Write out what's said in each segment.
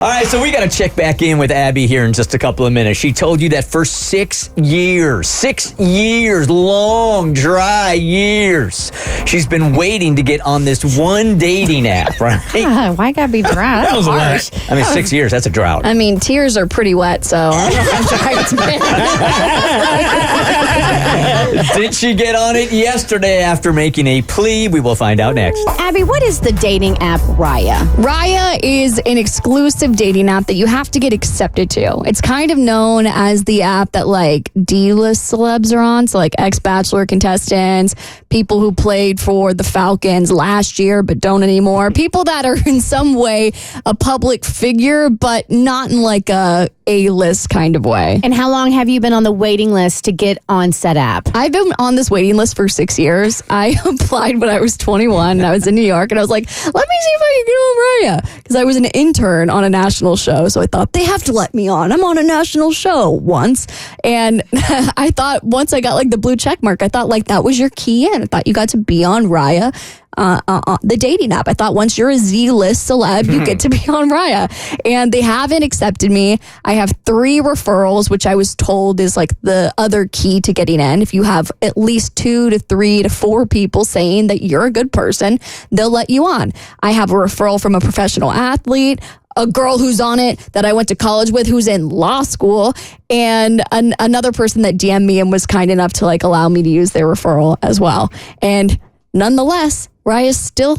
All right, so we got to check back in with Abby here in just a couple of minutes. She told you that for 6 years, long, dry years, she's been waiting to get on this one dating app, right? Why gotta be dry? That was a lot. I mean, 6 years, that's a drought. I mean, tears are pretty wet, so I don't know if I'm trying to. Did she get on it yesterday after making a plea? We will find out next. Abby, what is the dating app Raya? Raya is an exclusive dating app that you have to get accepted to. It's kind of known as the app that like D-list celebs are on. So like ex-Bachelor contestants, people who played for the Falcons last year but don't anymore. People that are in some way a public figure but not in like a A-list kind of way. And how long have you been on the waiting list to get on said app? I've been on this waiting list for 6 years. I applied when I was 21 and I was in New York and I was like, let me see if I can get on Raya. Because I was an intern on a national show. So I thought they have to let me on. I'm on a national show once. And I thought once I got like the blue check mark, I thought like that was your key in. I thought you got to be on Raya. The dating app. I thought once you're a Z-list celeb, you get to be on Raya. And they haven't accepted me. I have 3 referrals, which I was told is like the other key to getting in. If you have at least 2 to 3 to 4 people saying that you're a good person, they'll let you on. I have a referral from a professional athlete, a girl who's on it that I went to college with who's in law school, and another person that DM'd me and was kind enough to like allow me to use their referral as well. And nonetheless, Raya still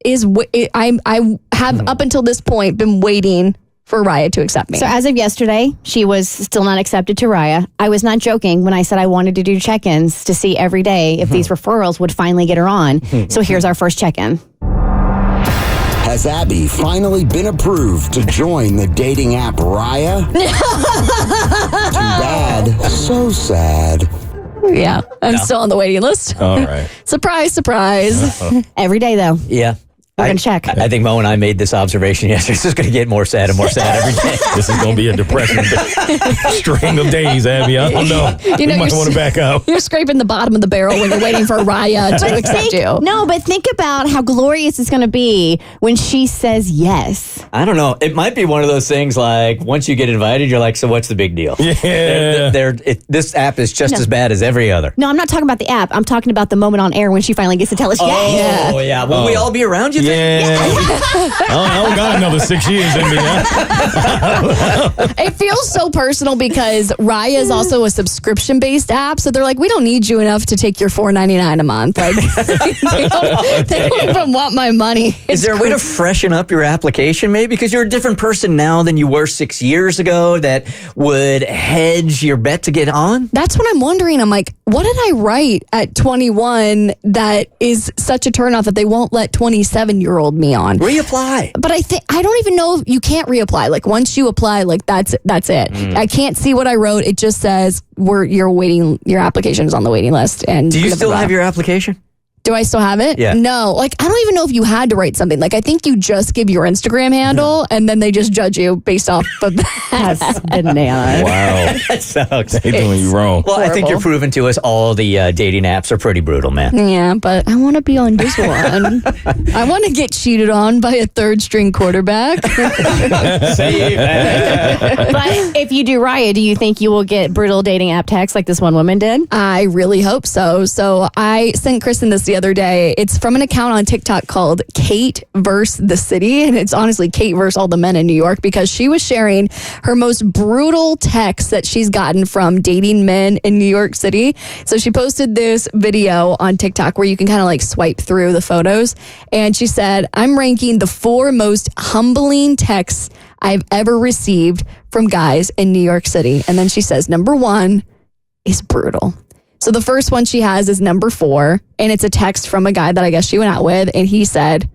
is. I have up until this point been waiting for Raya to accept me. So as of yesterday, she was still not accepted to Raya. I was not joking when I said I wanted to do check-ins to see every day if these referrals would finally get her on. So here's our first check-in. Has Abby finally been approved to join the dating app Raya? Too bad. So sad. Yeah, I'm still on the waiting list. All right. Surprise, surprise. Every day, though. Yeah. We're going to check. I think Mo and I made this observation yesterday. It's just going to get more sad and more sad every day. This is going to be a depressing string of days, Abby. I don't know. You might want to back out. You're scraping the bottom of the barrel when you're waiting for Raya to accept you. No, but think about how glorious it's going to be when she says yes. I don't know. It might be one of those things like once you get invited, you're like, so what's the big deal? Yeah. This app is just as bad as every other. No, I'm not talking about the app. I'm talking about the moment on air when she finally gets to tell us yes. Oh, yeah. Will we all be around you? Yeah. I don't got another 6 years in me. It feels so personal because Raya is also a subscription-based app, so they're like, we don't need you enough to take your $4.99 a month. Like, they don't even want my money. Is there a way to freshen up your application, maybe? Because you're a different person now than you were 6 years ago that would hedge your bet to get on? That's what I'm wondering. I'm like, what did I write at 21 that is such a turnoff that they won't let 27-year-old me on? Reapply. But I don't even know if you can't reapply. Like once you apply, like that's it. I can't see what I wrote. It just says your application is on the waiting list. And do you still have your application? Do I still have it? Yeah. No. Like, I don't even know if you had to write something. Like, I think you just give your Instagram handle and then they just judge you based off of that. That's bananas. Wow. That sucks. They're doing you wrong. Well, I think you're proving to us all the dating apps are pretty brutal, man. Yeah, but I want to be on this one. I want to get cheated on by a third-string quarterback. But if you do Raya, do you think you will get brutal dating app texts like this one woman did? I really hope so. So I sent Kristen this the other day. It's from an account on TikTok called Kate vs. the City. And it's honestly Kate versus all the men in New York because she was sharing her most brutal texts that she's gotten from dating men in New York City. So she posted this video on TikTok where you can kind of like swipe through the photos. And she said, I'm ranking the 4 most humbling texts I've ever received from guys in New York City. And then she says, number 1 is brutal. So the first one she has is number 4, and it's a text from a guy that I guess she went out with, and he said,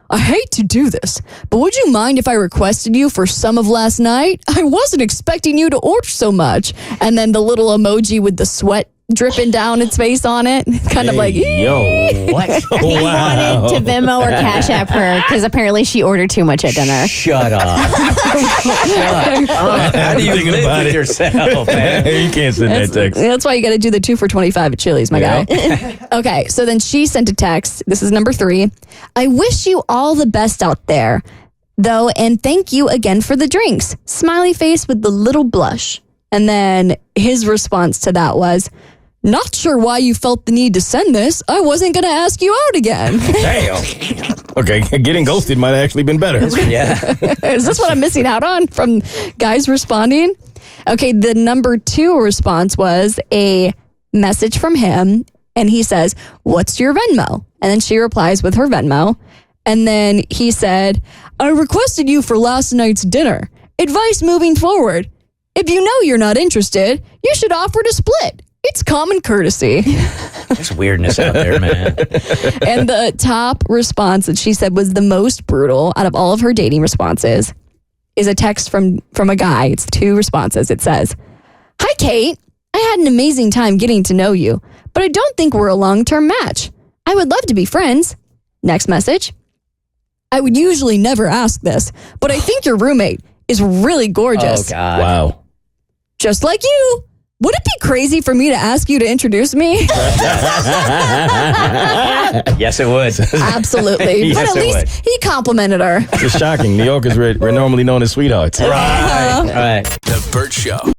I hate to do this, but would you mind if I requested you for some of last night? I wasn't expecting you to order so much. And then the little emoji with the sweat dripping down its face on it. Kind of like, yo, what? He wanted to Venmo or Cash App her because apparently she ordered too much at dinner. Shut up. Shut up. How do you live with yourself, man? You can't send that text. That's why you got to do the 2 for $25 at Chili's, my guy. Okay, so then she sent a text. This is number 3. I wish you all the best out there. though, and thank you again for the drinks. Smiley face with the little blush. And then his response to that was, not sure why you felt the need to send this. I wasn't going to ask you out again. Damn. Okay, getting ghosted might have actually been better. Yeah. Is this what I'm missing out on from guys responding? Okay, the number 2 response was a message from him, and he says, what's your Venmo? And then she replies with her Venmo. And then he said, I requested you for last night's dinner. Advice moving forward. If you know you're not interested, you should offer to split. It's common courtesy. There's weirdness out there, man. And the top response that she said was the most brutal out of all of her dating responses is a text from a guy. It's 2 responses. It says, hi, Kate. I had an amazing time getting to know you, but I don't think we're a long-term match. I would love to be friends. Next message. I would usually never ask this, but I think your roommate is really gorgeous. Oh, God. Wow. Just like you. Would it be crazy for me to ask you to introduce me? Yes, it would. Absolutely. Yes, But at it least would. he complimented her. It's shocking. New Yorkers, we're normally known as sweethearts. Right. The Bert Show.